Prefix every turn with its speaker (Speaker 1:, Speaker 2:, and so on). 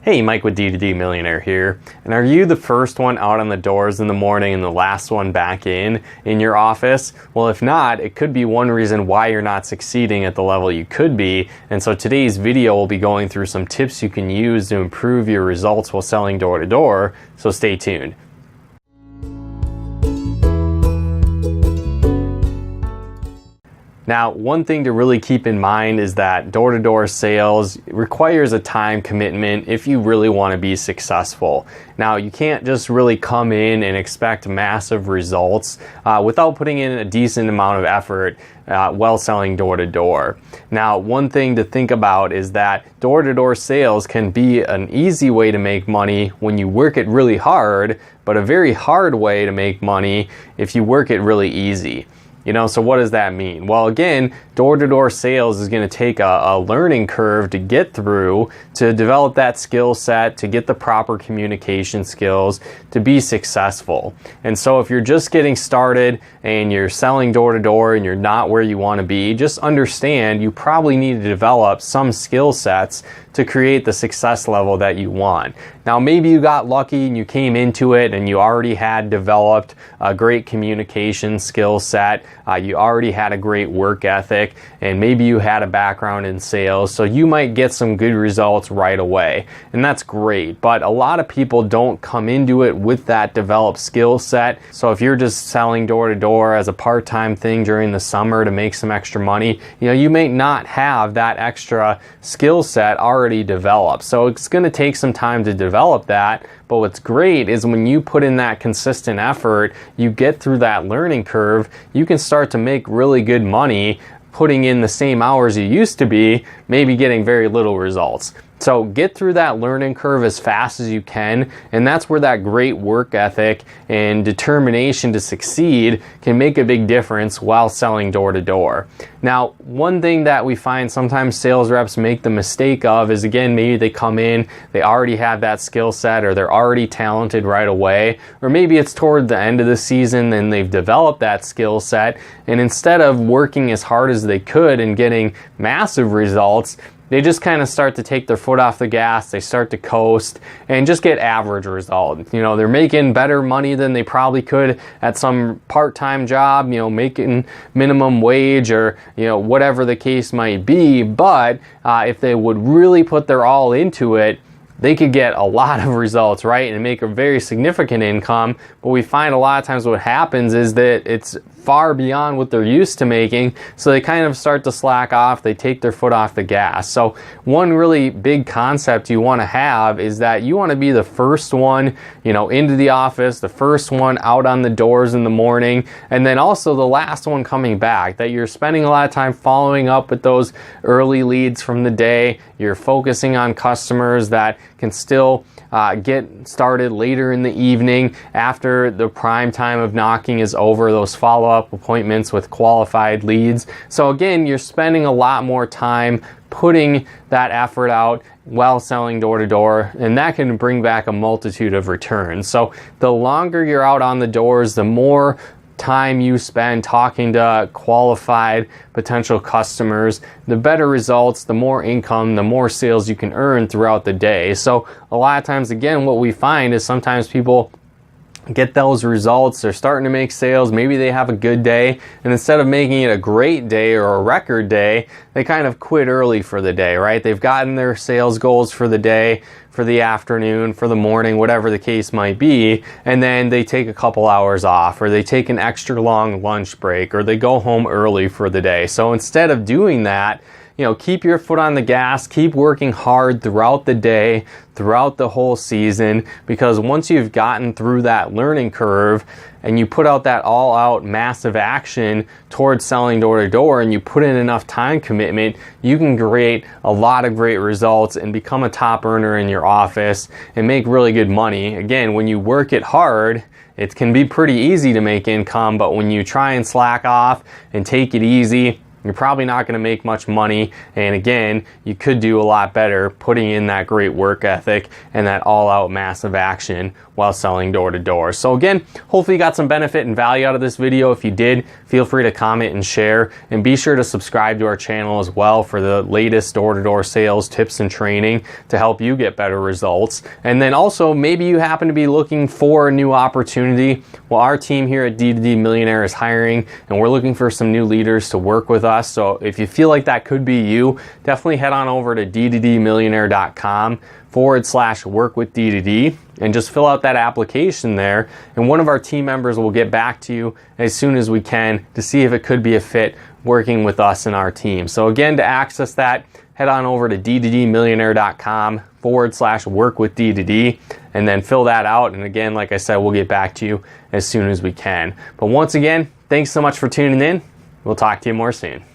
Speaker 1: Hey, Mike with D2D Millionaire here. And are you the first one out on the doors in the morning and the last one back in your office? Well, if not, it could be one reason why you're not succeeding at the level you could be. And so today's video will be going through some tips you can use to improve your results while selling door to door. So stay tuned. Now, one thing to really keep in mind is that door-to-door sales requires a time commitment if you really want to be successful. Now, you can't just really come in and expect massive results without putting in a decent amount of effort while selling door-to-door. Now, one thing to think about is that door-to-door sales can be an easy way to make money when you work it really hard, but a very hard way to make money if you work it really easy. So what does that mean? Well, again, door-to-door sales is going to take a learning curve to get through, to develop that skill set, to get the proper communication skills, to be successful. And so if you're just getting started and you're selling door-to-door and you're not where you want to be, just understand you probably need to develop some skill sets to create the success level that you want. Now, maybe you got lucky and you came into it and you already had developed a great communication skill set, you already had a great work ethic, and maybe you had a background in sales, so you might get some good results right away. And that's great, but a lot of people don't come into it with that developed skill set. So if you're just selling door to door as a part-time thing during the summer to make some extra money, you may not have that extra skill set already developed. So it's going to take some time to develop that. But what's great is when you put in that consistent effort, you get through that learning curve, you can start to make really good money putting in the same hours you used to be, maybe getting very little results. So get through that learning curve as fast as you can, and that's where that great work ethic and determination to succeed can make a big difference while selling door to door. Now, one thing that we find sometimes sales reps make the mistake of is, again, maybe they come in, they already have that skill set, or they're already talented right away, or maybe it's toward the end of the season and they've developed that skill set, and instead of working as hard as they could and getting massive results, they just kind of start to take their foot off the gas, they start to coast, and just get average results. They're making better money than they probably could at some part-time job, making minimum wage or, whatever the case might be. But if they would really put their all into it, they could get a lot of results, right? And make a very significant income. But we find a lot of times what happens is that it's far beyond what they're used to making, so they kind of start to slack off, they take their foot off the gas. So one really big concept you want to have is that you want to be the first one, into the office, the first one out on the doors in the morning, and then also the last one coming back, that you're spending a lot of time following up with those early leads from the day, you're focusing on customers that can still get started later in the evening after the prime time of knocking is over, those follow-up appointments with qualified leads. So again, you're spending a lot more time putting that effort out while selling door to door, and that can bring back a multitude of returns. So the longer you're out on the doors, the more time you spend talking to qualified potential customers, the better results, the more income, the more sales you can earn throughout the day. So a lot of times, again, what we find is sometimes people get those results, they're starting to make sales, maybe they have a good day, and instead of making it a great day or a record day, they kind of quit early for the day, right? They've gotten their sales goals for the day, for the afternoon, for the morning, whatever the case might be, and then they take a couple hours off, or they take an extra long lunch break, or they go home early for the day. So instead of doing that, keep your foot on the gas, keep working hard throughout the day, throughout the whole season, because once you've gotten through that learning curve and you put out that all-out massive action towards selling door to door and you put in enough time commitment, you can create a lot of great results and become a top earner in your office and make really good money. Again, when you work it hard, it can be pretty easy to make income, but when you try and slack off and take it easy, you're probably not going to make much money. And again, you could do a lot better putting in that great work ethic and that all-out massive action while selling door to door. So again, hopefully you got some benefit and value out of this video. If you did, feel free to comment and share, and be sure to subscribe to our channel as well for the latest door-to-door sales tips and training to help you get better results. And then also, maybe you happen to be looking for a new opportunity. Well, our team here at D2D Millionaire is hiring, and we're looking for some new leaders to work with us. So if you feel like that could be you, definitely head on over to d2dmillionaire.com/workwithd2d and just fill out that application there, and one of our team members will get back to you as soon as we can to see if it could be a fit working with us and our team. So again, to access that, head on over to d2dmillionaire.com/workwithd2d and then fill that out. And again, like I said, we'll get back to you as soon as we can. But once again, thanks so much for tuning in. We'll talk to you more soon.